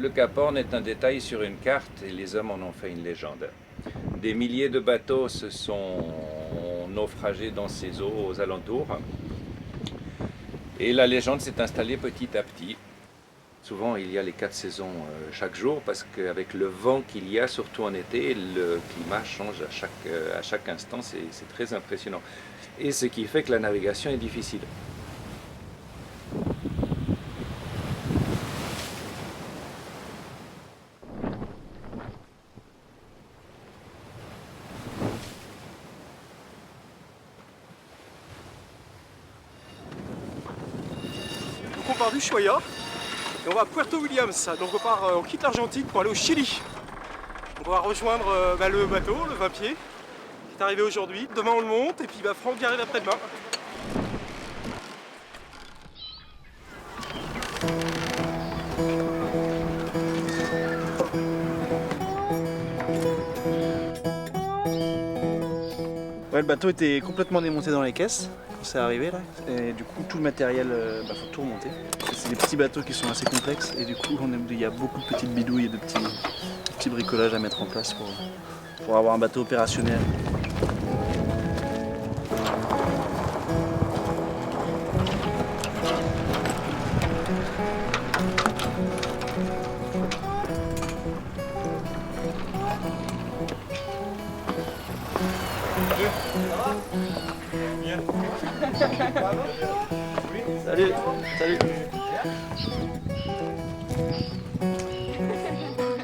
Le Cap Horn est un détail sur une carte et les hommes en ont fait une légende. Des milliers de bateaux se sont naufragés dans ces eaux aux alentours. Et la légende s'est installée petit à petit. Souvent, il y a les 4 saisons chaque jour parce qu'avec le vent qu'il y a, surtout en été, le climat change à chaque instant. C'est très impressionnant. Et ce qui fait que la navigation est difficile. On part d'Ushuaia et on va à Puerto Williams. Donc on quitte l'Argentine pour aller au Chili. On va rejoindre le bateau, le 20 pieds, qui est arrivé aujourd'hui. Demain on le monte et puis Franck y arrive après-demain. Ouais, le bateau était complètement démonté dans les caisses quand c'est arrivé là, et du coup tout le matériel, faut tout remonter. C'est des petits bateaux qui sont assez complexes et du coup il y a beaucoup de petites bidouilles et de petits bricolages à mettre en place pour avoir un bateau opérationnel. Salut, salut.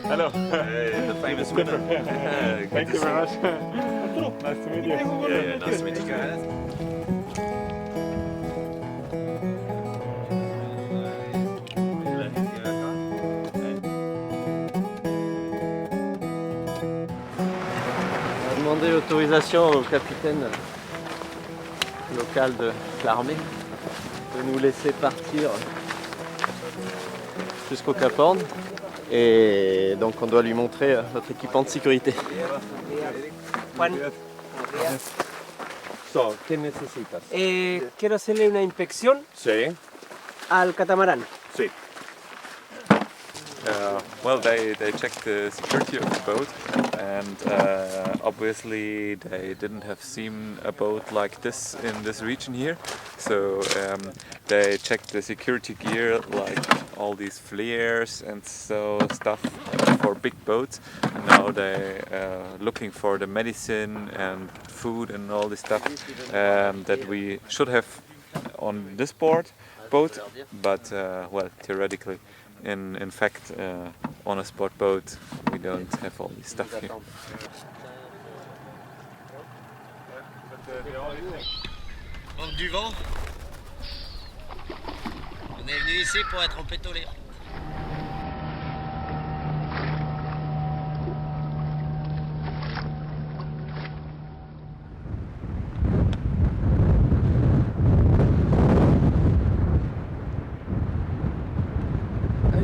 Hello. The famous winner. Thank you very much. Nice to meet you. Yeah, nice to meet you guys. On a demandé l'autorisation au capitaine local de l'armée de nous laisser partir jusqu'au Cap Horn et donc on doit lui montrer notre équipement de sécurité. Juan, So, ¿qué necesitas? quiero hacerle una inspección Sí. al catamarán. Sí. Well, they checked the security of the boat, and obviously they didn't have seen a boat like this in this region here. So they checked the security gear, like all these flares and so stuff for big boats. And now they looking for the medicine and food and all this stuff that we should have on this boat, but well, theoretically. In fact, on a sport boat, we don't have all this stuff here. Manque du vent. On est venu ici pour être en pétolé.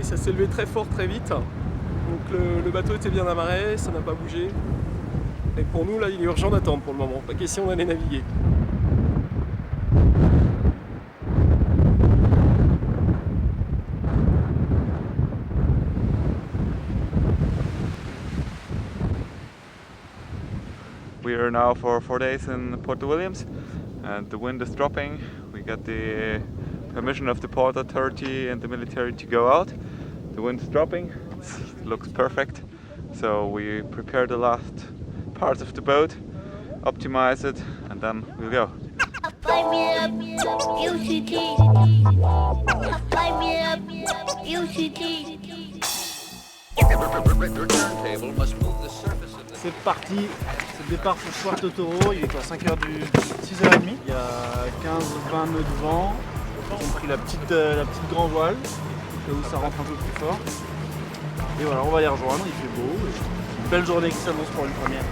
Ça s'est levé très fort très vite. Donc le bateau était bien amarré, ça n'a pas bougé. Et pour nous là il est urgent d'attendre pour le moment, pas question d'aller naviguer. We are now for 4 days in Port Williams, and the wind is dropping. We got the permission of the port authority and the military to go out. The wind is dropping, it looks perfect. So we prepare the last parts of the boat, optimize it, and then we'll go. Light me up, UCT. Light me up, UCT. C'est parti, c'est le départ pour Puerto Toro, il est quoi, 5h du 6h30. Il y a 15-20 nœuds de vent, ils ont pris la petite grand voile, là où ça rentre un peu plus fort. Et voilà, on va les rejoindre, il fait beau, une belle journée qui s'annonce pour une première.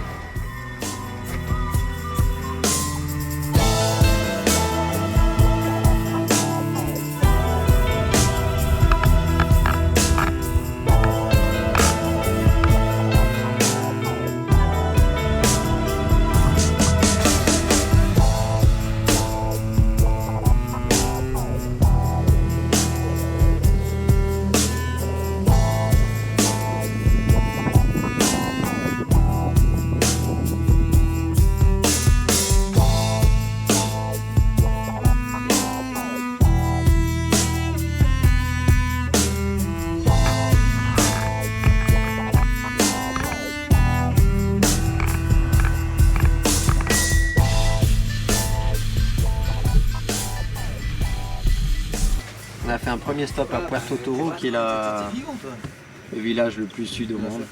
un premier stop à Puerto Toro, qui est le village le plus sud au monde,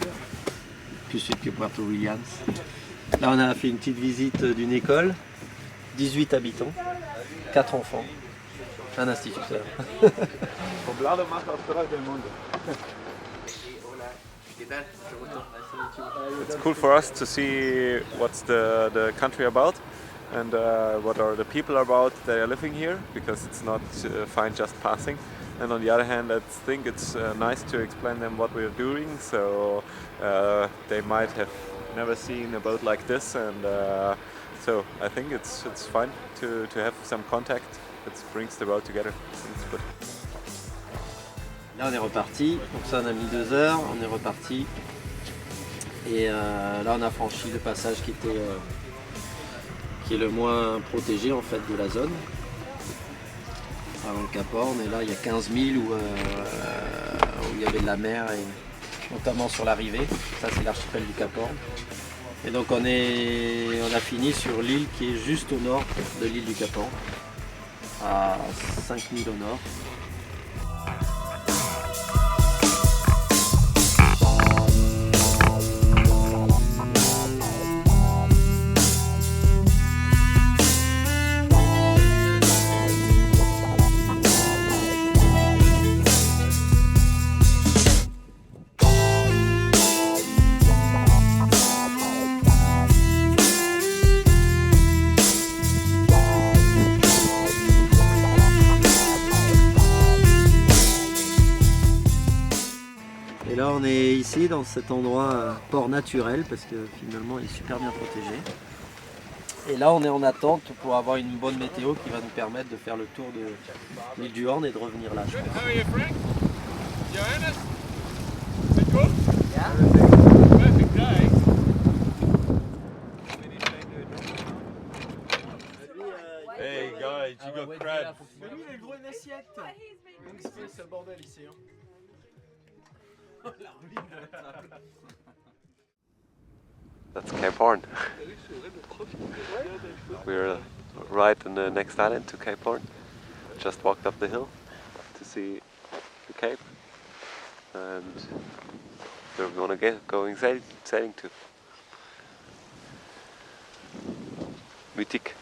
plus sud que Puerto Williams. Là, on a fait une petite visite d'une école, 18 habitants, 4 enfants, un instituteur. It's cool for us to see what's the country about and what are the people about that are living here, because it's not fine just passing. And on the other hand, I think it's nice to explain them what we're doing, so they might have never seen a boat like this, and so I think it's fun to have some contact. It brings the boat together. It's good. Là on est reparti, donc ça on a mis 2 heures, on est reparti. Et là on a franchi le passage qui est le moins protégé en fait de la zone. Avant le Cap Horn, et là il y a 15 000 où il y avait de la mer, et notamment sur l'arrivée. Ça c'est l'archipel du Cap Horn. Et donc on a fini sur l'île qui est juste au nord de l'île du Cap Horn, à 5000 au nord. Et là on est ici dans cet endroit port naturel parce que finalement il est super bien protégé. Et là on est en attente pour avoir une bonne météo qui va nous permettre de faire le tour de l'île du Horn et de revenir là, je pense. Hey guys, you got crab. Mais lui il a le droit à une assiette. Donc c'est le bordel ici. Hein. That's Cape Horn. We're right in the next island to Cape Horn. Just walked up the hill to see the Cape, and we're gonna going sailing to Mutique.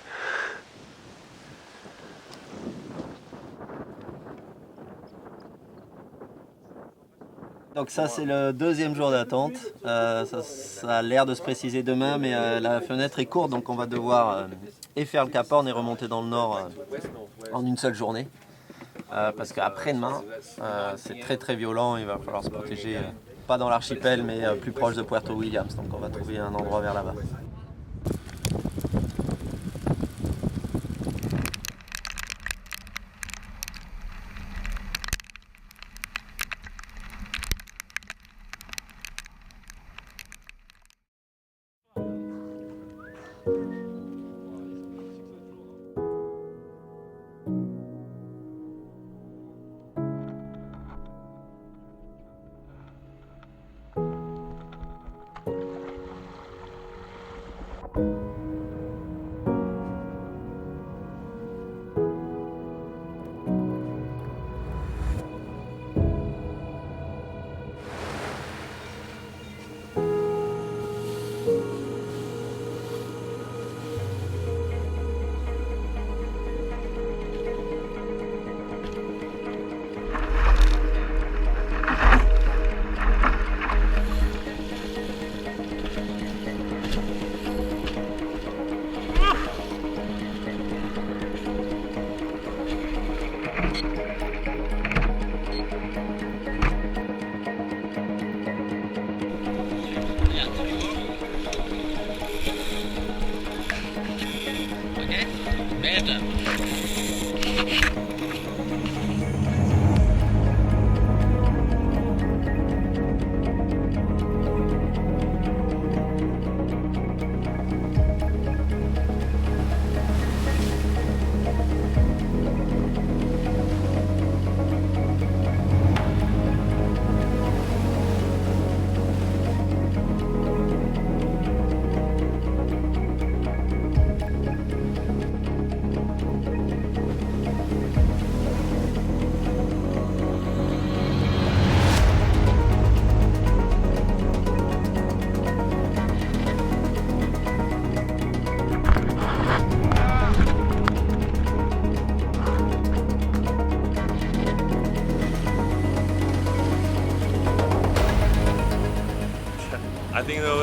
Donc ça c'est le 2e jour d'attente, ça a l'air de se préciser demain, mais la fenêtre est courte, donc on va devoir et faire le Cap Horn et remonter dans le nord en une seule journée. Parce qu'après-demain c'est très très violent, il va falloir se protéger, pas dans l'archipel mais plus proche de Puerto Williams, donc on va trouver un endroit vers là-bas.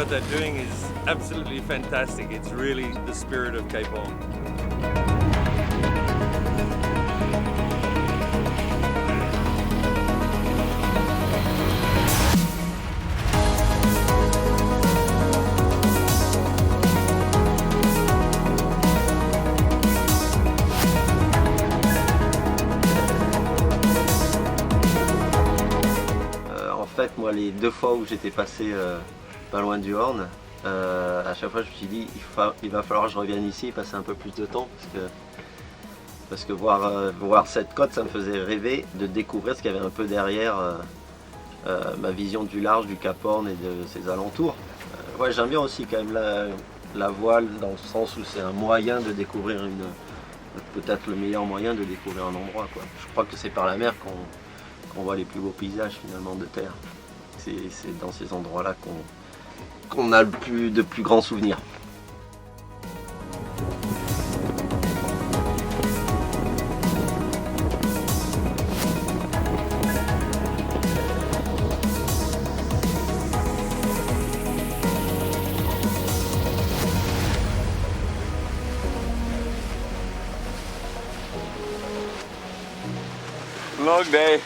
what they're doing is absolutely fantastic. It's really the spirit of Cape Horn. En fait, moi, les 2 fois où j'étais passé pas loin du Horn, à chaque fois je me suis dit il va falloir que je revienne ici et passer un peu plus de temps parce que voir cette côte, ça me faisait rêver de découvrir ce qu'il y avait un peu derrière ma vision du large du Cap Horn et de ses alentours. Ouais, j'aime bien aussi quand même la voile dans le sens où c'est un moyen de découvrir peut-être le meilleur moyen de découvrir un endroit, quoi. Je crois que c'est par la mer qu'on voit les plus beaux paysages finalement de terre. C'est dans ces endroits-là qu'on a de plus grands souvenirs. Long day,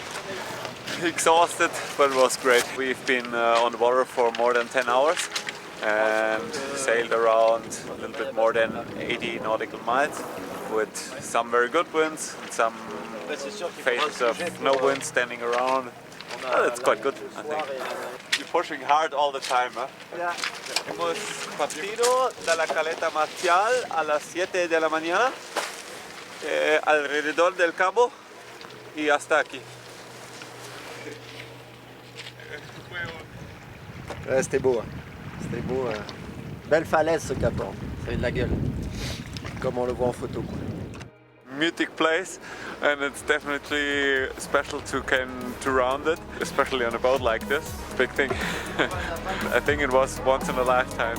exhausted, but it was great. We've been on the water for more than 10 hours and sailed around a little bit more than 80 nautical miles with some very good winds and some phases of no wind standing around. Well, it's quite good, I think. You're pushing hard all the time, huh? Yeah. Hemos partido de la Caleta Marcial a las 7 de la mañana, alrededor del cabo y hasta aquí. Ouais, c'était beau. Hein. C'était beau. Belle falaise ce Cap Horn. Ça fait de la gueule. Comme on le voit en photo, quoi. Mythic place, and it's definitely special to round it, especially on a boat like this. Big thing. I think it was once in a lifetime.